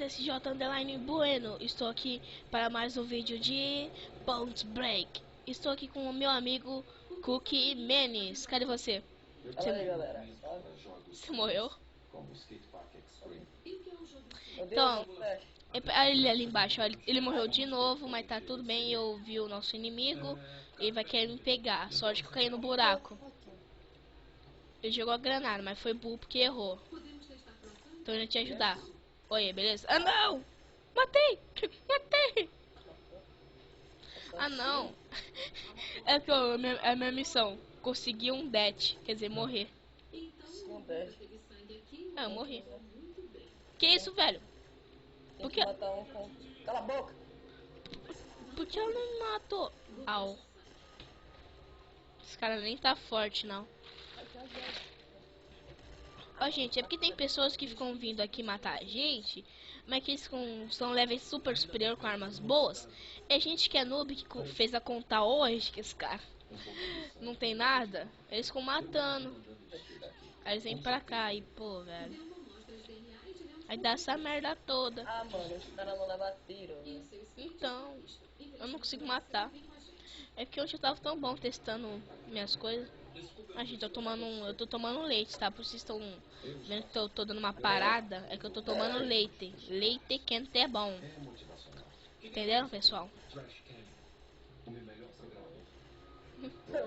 SSJ Underline Bueno. Estou aqui para mais um vídeo de Point Break. Estou aqui com o meu amigo Cookie Menes. Cadê você? Fala aí, galera. Você morreu? Então, Então, ele ali embaixo, ó, ele morreu de novo, mas tá tudo bem. Eu vi o nosso inimigo. Ele vai querer me pegar. Sorte que eu caí no buraco. Ele jogou a granada, mas foi burro porque errou. Então ele ia te ajudar. Oi, beleza? Ah, não! Matei! Matei! Ah, não! É que é a minha missão. Conseguir um death, quer dizer, morrer. Ah, eu morri. Que isso, velho? Tem que matar um com... Cala a boca! Por que eu não mato? Au. Esse cara nem tá forte, não. Ó, gente, é porque tem pessoas que ficam vindo aqui matar a gente, mas que eles são levels super superior com armas boas. É gente que é noob, que fez a conta hoje, que esse cara não tem nada, eles ficam matando. Aí eles vêm pra cá e, pô, velho. Aí dá essa merda toda. Ah, mano, os caras não levam tiro, né? Então, eu não consigo matar. É porque hoje eu tava tão bom testando minhas coisas. Ah, gente, eu tô tomando leite, tá? Por vocês estão vendo que eu tô dando uma parada, é que eu tô tomando leite. Leite quente é bom. Entenderam, pessoal?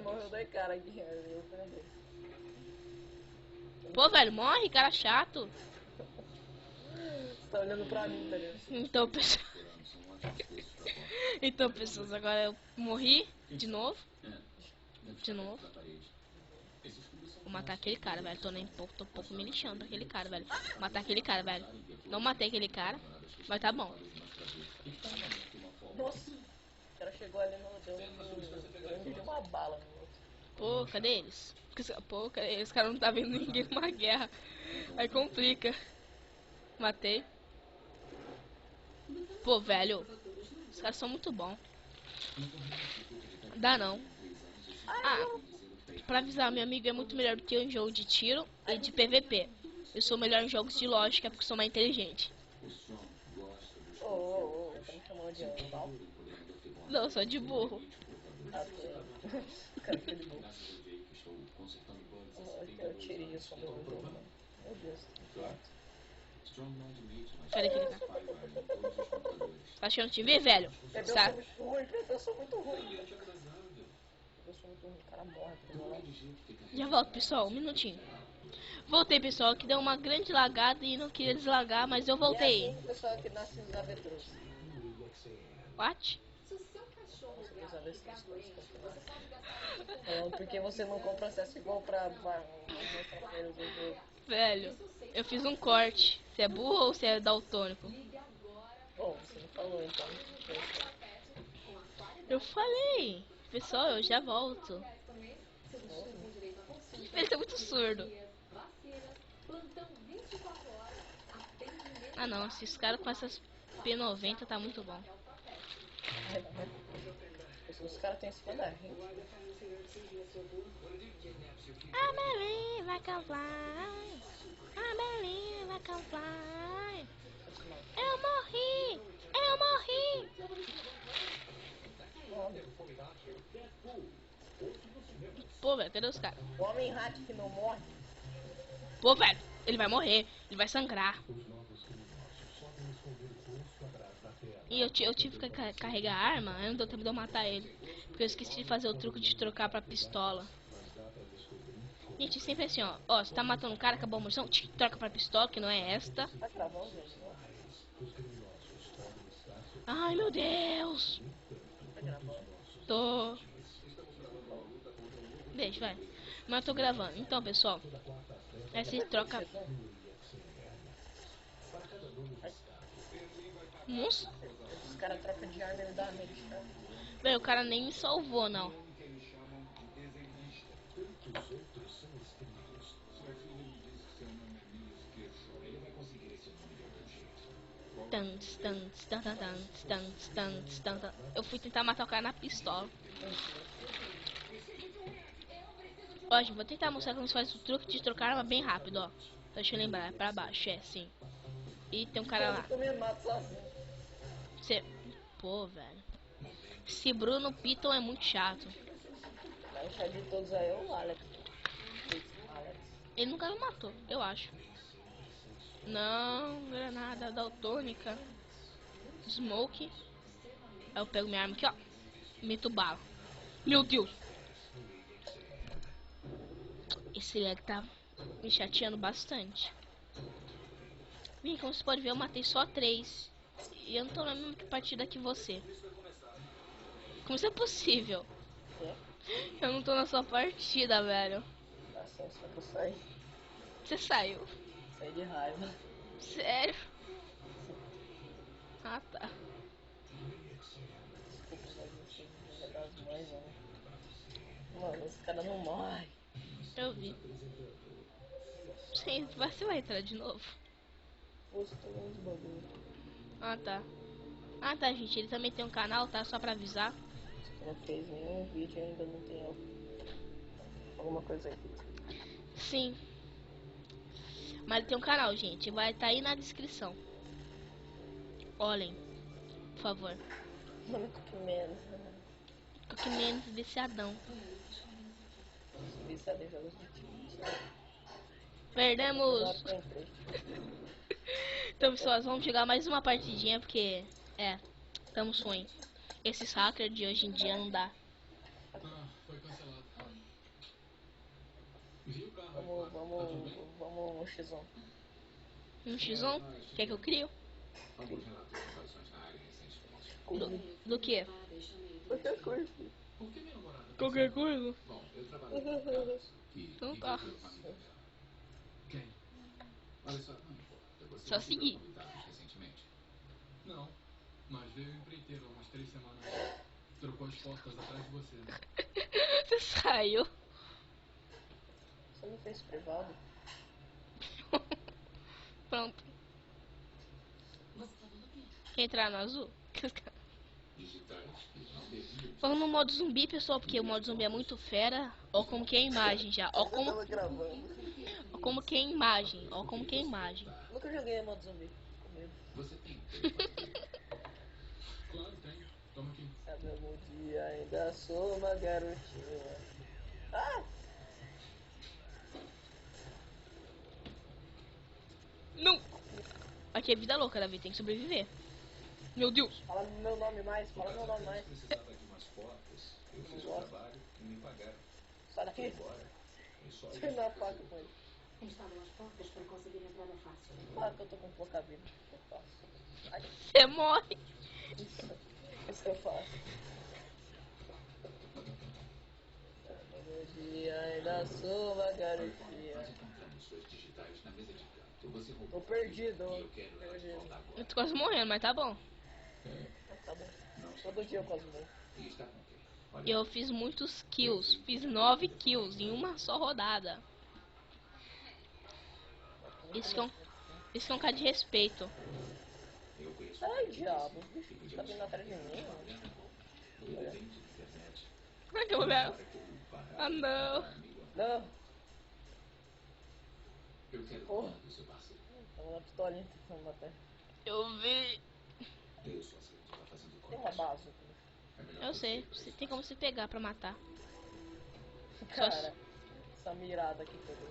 Morreu dois caras aqui, eu perdi. Pô, velho, morre, cara chato. Você tá olhando pra mim, tá ligado? Então, pessoal. Então, pessoas, agora eu morri de novo. De novo. Vou matar aquele cara, velho. Tô um pouco me lixando pra aquele cara, velho. Vou matar aquele cara, velho. Não matei aquele cara, mas tá bom. Nossa! O cara chegou ali no... Deu uma bala no outro. Pô, cadê eles? Pô, cadê eles? Os caras não tá vendo ninguém numa guerra. Aí complica. Matei. Pô, velho. Os caras são muito bons. Dá não. Ah, pra avisar, meu amigo é muito melhor do que eu em jogo de tiro e de PVP. Eu sou melhor em jogos de lógica porque sou mais inteligente. Tá me chamando de animal? Não, sou de burro. Ah, cara, que burro. Eu tirei o som do jogo, mano. Meu Deus. Cadê aquele cara? Tá achando te ver, velho? Sabe? Eu sou muito ruim. O cara morre. Já volto, pessoal. Um minutinho. Voltei, pessoal, que deu uma grande lagada e não queria deslagar, mas eu voltei. E assim, o pessoal que nasce nos avestruz. What? Porque você não compra acesso igual pra mostrar pra eles o jogo. Velho, eu fiz um corte. Você é burro ou você é daltônico? Bom, você não falou então. Eu falei. Pessoal, eu já volto. Ele tá muito surdo. Ah não, esses caras com essas P90 tá muito bom. Os caras têm 50 gente. I believe I can fly. I believe I can fly. Eu morri! Eu morri! Pô, velho, cadê os caras? O homem rato que não morre. Pô, velho, ele vai morrer. Ele vai sangrar. E eu tive que carregar a arma, aí não deu tempo de eu matar ele. Porque eu esqueci de fazer o truque de trocar pra pistola. Gente, sempre assim, ó. Ó, você tá matando um cara, acabou a munição, troca pra pistola, que não é esta. Tá gravando, gente? Ai, meu Deus. Tá gravando. Tô. Deixa, vai. Mas eu tô gravando. Então, pessoal. Essa troca. Nossa. Os caras trocam de arma e dá medo, cara. Velho, o cara nem me salvou, não. Eu fui tentar matar o cara na pistola. Ó, gente, vou tentar mostrar como se faz o truque de trocar arma bem rápido, ó. Deixa eu lembrar, é pra baixo, é, sim. E tem um cara lá. Eu me mato sozinho. Você... Pô, velho. Esse Bruno Piton é muito chato. Mas o de todos aí é o Alex. Alex. Ele nunca me matou, eu acho. Não, granada daltônica. Smoke. Aí eu pego minha arma aqui, ó. Meto bala. Meu Deus. Esse lag tá me chateando bastante. Vem, como você pode ver, eu matei só 3. E eu não tô na mesma partida que você. Como isso é possível? É? Eu não tô na sua partida, velho. Nossa, só que eu saí. Você saiu. Saí de raiva. Sério? Ah, tá. Desculpa, mas esse Dia das Mães, mano. Mano, esse cara não morre. Eu vi. Sim, você vai entrar de novo. Postou uns bagulho. Ah, tá. Ah, tá, gente. Ele também tem um canal, tá? Só pra avisar. Não fez nenhum vídeo ainda, não tem alguma coisa aí. Sim. Mas ele tem um canal, gente. Vai estar aí na descrição. Olhem, por favor. Mano, que menos. Que menos viciadão. Viciado em jogos de time. Perdemos. Então, pessoal, vamos jogar mais uma partidinha, porque... estamos ruim. Esses hackers de hoje em dia não dá. Foi cancelado. Vamos no X1. Um X1? Quer que eu crio? Alguns relatos de aparições na área recentemente. Do que? Qualquer coisa. Por que minha namorada... Qualquer coisa. Bom, eu trabalhei com um caso que Então tá. envolveu a família dela. Quem? Olha só, não importa. Você Só recebeu seguir. convidados recentemente? Não, mas veio empreiteiro há umas 3 semanas. Trocou as portas atrás de você. Você saiu. Você não fez privado? Pronto. Quer entrar no azul? Digitais que não deviam... Vamos no modo zumbi, pessoal, porque o modo zumbi é muito fera. Ó como que é a imagem já. Ó como que é a imagem. Ó como que é a imagem. Nunca joguei modo zumbi. Você tem. Claro, tem. Toma aqui. Sabe, algum dia ainda sou uma garotinha. Ah! Não! Aqui é vida louca, Davi. Tem que sobreviver. Meu Deus. Fala meu nome mais, fala meu nome mais. Precisava de umas fotos. Eu fiz o trabalho e me pagaram. Sai daqui. Sai na faca com ele. Instalam as portas para conseguir entrada fácil. Claro que eu tô com pouca vida. Eu faço. Ai, Você morre. isso eu faço. Algum dia ainda sou uma garotinha. Nós encontramos suas digitais na mesa de canto. Você Tô roubou. perdido. E eu quero elas de volta Eu agora. tô quase morrendo, mas tá bom. Tá bom. Todo dia eu quase morro. E está com quem? Olha, Eu fiz muitos kills. Fiz 9 kills em uma só rodada. Isso é um cara de respeito. eu conheço Ai, diabo. O bicho tá vindo atrás de mim, mano. ele vem de internet. Ai, que mulher. Para que eu parar. Ah, não. Não. Eu quero Porra. falar do seu parceiro. Tava na pistolinha tentando matar. Eu vi. Eu só sei que tá fazendo Tem uma contas. base. É melhor Eu que sei. você Você tem como se pegar pra matar. Cara, essa mirada aqui que eu dei.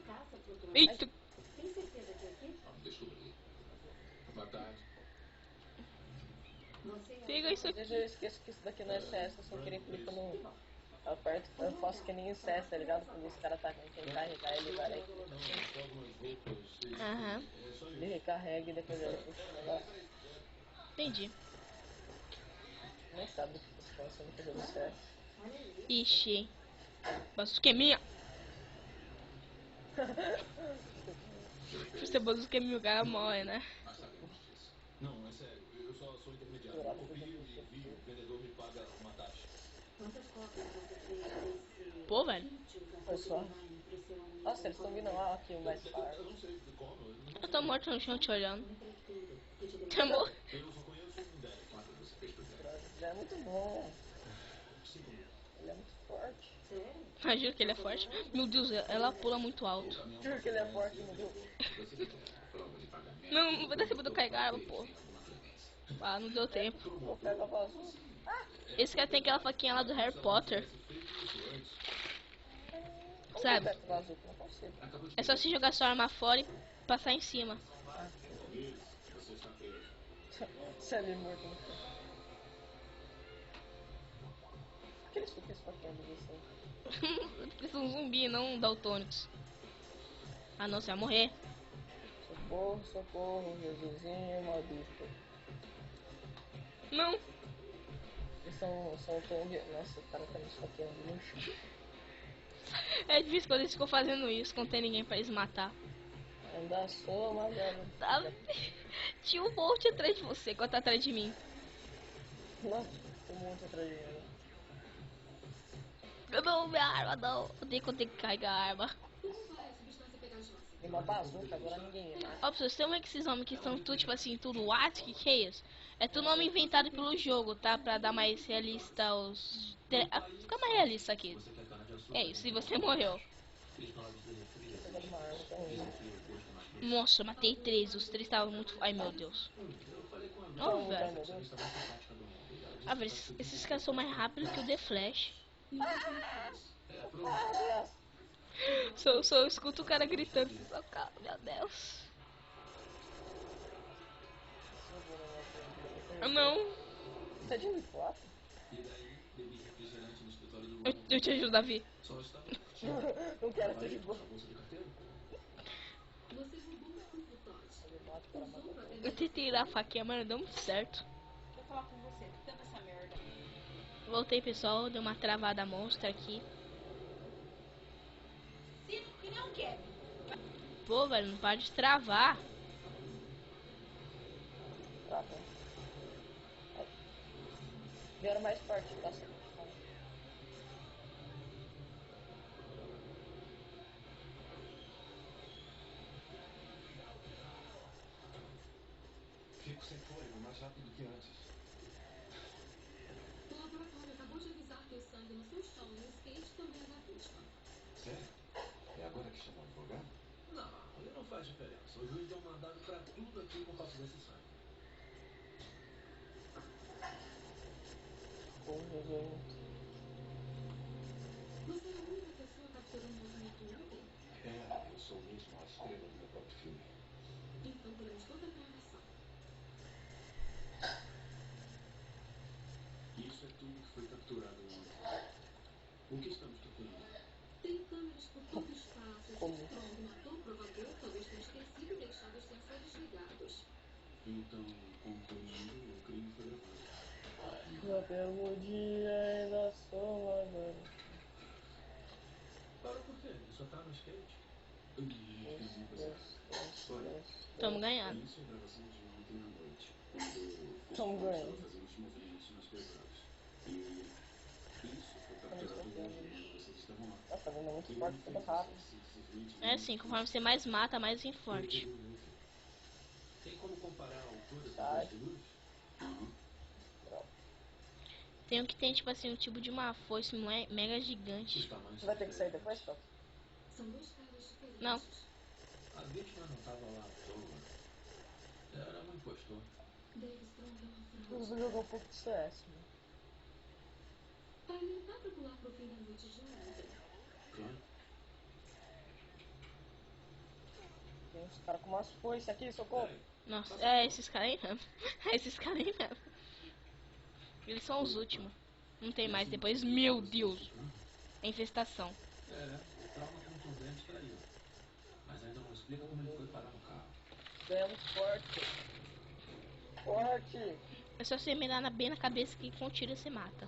Caça flutuante. Eita. Tem certeza que é aqui? Vamos descobrir. Boa tarde. Você é Pega isso Às vezes aqui. eu esqueço que isso daqui não é CS, eu só queria clicar no... Aperto, eu faço que nem em CS, tá ligado? Quando os caras tá quem carregar, ele vai lá e clica. Aham. Ele recarrega e depois ele puxa o negócio. Entendi. Nem sabe o que você faz, você nunca jogou CS. Ixi. Bazuca é minha. Você bazuca é minha, o cara morre, né? Mas sabemos disso. Não, é sério. Eu só sou intermediário. Eu copio e envio. O vendedor me paga uma taxa. Quantas cópias você fez desse Pô, velho. kit usando Foi só. online impressionante? Nossa, eles estão vindo lá aqui, o mais Eu fácil. não sei como. Eu tô morto no chão te olhando. Empreiteiro que te deu Tá morto. Eu só conheço um Derek. Quanto você fez pro Zé? Ele é muito bom. Ele é muito forte. sério? Ah, juro que ele é forte. Meu Deus, ela pula muito alto. Juro que ele é forte, meu Deus. Não, não vai dar tempo de eu carregar ela, pô. Ah, não deu tempo. Pô, pega a bazuca. Esse cara tem aquela faquinha lá do Harry Potter. Como Sabe? que eu pego a bazuca? Não consigo. É só se jogar sua arma fora e passar em cima. Você é ali morto no chão. Por que eles ficam esfaqueando você? Porque são zumbi, não daltônicos. Ah não, você vai morrer. Socorro, socorro, Jesusinho maldito. Não. Eles são tão de... Nossa, o cara tá me esfaqueando no chão. É difícil quando eles ficam fazendo isso, quando tem ninguém pra eles matar. Anda soma, velho. Tá? Tinha um monte atrás de você, quando tá atrás de mim. Nossa, tem um monte atrás de mim. Né? Não, minha arma não. Odeio quando tem que carregar a arma. Tem uma bazuca, agora ninguém me mata. Ó, pra vocês terem uma que esses homens que são tudo, tipo assim, tudo what? Que é isso? É tudo nome inventado pelo jogo, tá? Pra dar mais realista os... Fica mais realista aqui. É isso, se você morreu. Pegando uma arma também. Nossa, eu matei 3, os 3 estavam muito... Ai, meu Deus. Não, Ai, velho. meu Deus. Ah, velho, esses caras são mais rápidos que o The Flash. Só eu escuto o cara gritando. Meu Deus. Ah, não. Você é de M4? Eu te ajudo, Davi. Não quero ser de boa. Eu tentei ir a faquinha, mas não deu muito certo. Quero falar com você, tampa essa merda. Voltei, pessoal. Deu uma travada monstra aqui. Sinto que não quer. Pô, velho, não para de travar. Tá, tá. Vieram mais forte, tá? Fico sem fôlego mais rápido que antes. O laboratório acabou de avisar que o sangue no seu chão e o skate também é da vítima. Sério? É agora que chama o advogado? Não, ele não faz diferença. O juiz deu um mandado pra tudo aqui por causa desse sangue. Porra, gente. Você é a única pessoa capturando o movimento ontem? É, eu sou mesmo a estrela do meu próprio filme. Então teremos toda a gravação. Isso é tudo que foi capturado ontem. O que estamos procurando? Tem câmeras por todo o espaço. Como? Se o Strong matou o provador, talvez tenha esquecido e deixado os sensores ligados. Então, concluindo, o crime foi gravado. Já pelo dia ainda sou agora. Para por quê? Ele só tá no skate? Tamo ganhando. Isso é gravação de ontem à noite. Quando Tamo o ganhando. estava fazendo os movimentos mais pesados. E isso foi capturado ontem. Vocês estavam lá. Tá fazendo muito forte, tudo rápido. É assim, conforme você mais mata, mais vem forte. Tem como comparar a altura dos Tá. dois figuras? Tem um que tem, tipo assim, um tipo de uma foice mega gigante. Os tamanhos Você vai ter que sair são depois, diferentes. Top? São dois caras diferentes. Não. A vítima não estava lá à toa. Era um impostor. Dave Strong é uma Eu fraude. vou jogar um pouco de CS, mano. Vai tentar pra pular pro fim da noite de ontem. Claro. Tem uns caras com umas foices aqui, socorro. Nossa, é esses caras aí mesmo. É esses caras aí mesmo. Eles são os últimos. Não tem mais depois. Meu Deus. É infestação. É, trauma contundente tá aí. Mas ainda não explica como ele foi parar no carro. Ganhamos forte. Forte. É só você mirar bem na cabeça que com tiro você mata.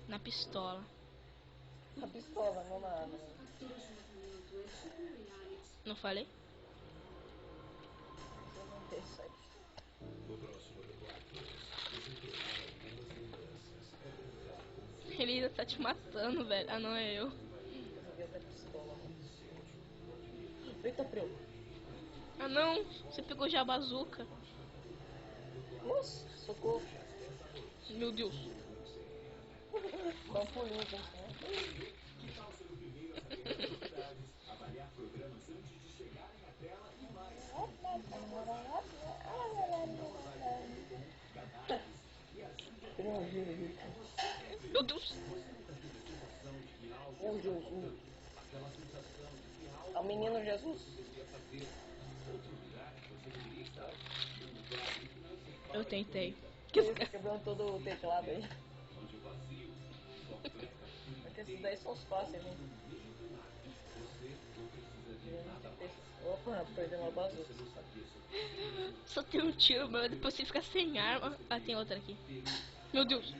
Na pistola. A pistola, não na arma. Nossa captura de movimento é tipo um reality. Não falei? 97. No próximo repórter, você terá algumas lembranças. Ele ainda tá te matando, velho. Ah, não, é eu. Eu joguei essa pistola, mano. Eita, preu. Ah, não. Você pegou já a bazuca. Nossa, socorro. Meu Deus. Dá um pulinho, gente, né? Eu não vi, Vitor. Meu Deus. Meu Jesus. É o menino Jesus. Eu tentei. Ele tá quebrando todo o teclado aí. Porque esses daí são os fáceis, né? Opa, perdeu uma bazuca. Só tem um tiro, mas depois você fica sem arma. Ah, tem outra aqui. Meu Deus.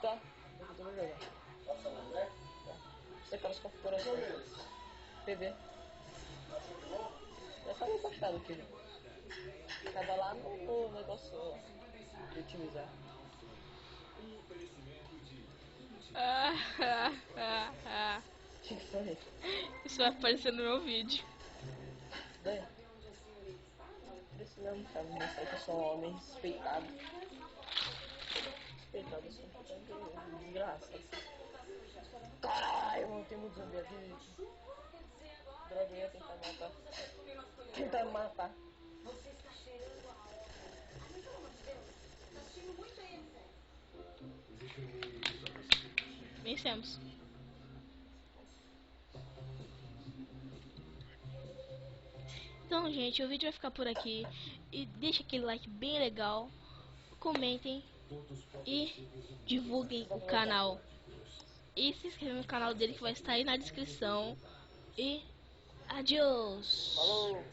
Tá, vamos jogar. Você quer as configurações? PV. Já tá meio baixado aqui. Tava lá no negócio lá, de utilizar. Que foi? Isso vai aparecer no meu vídeo. Daí? Precisamos, sabe, mostrar que eu sou um homem respeitado. Respeitado, eu sou um desgraça. Caralho, mano, tem muito zumbi aqui. Droga, eu ia tentar matar. Tentar me matar. Vencemos. Então, gente, o vídeo vai ficar por aqui. E deixa aquele like bem legal. Comentem. E divulguem o canal. E se inscrevam no canal dele que vai estar aí na descrição. E adiós. Falou!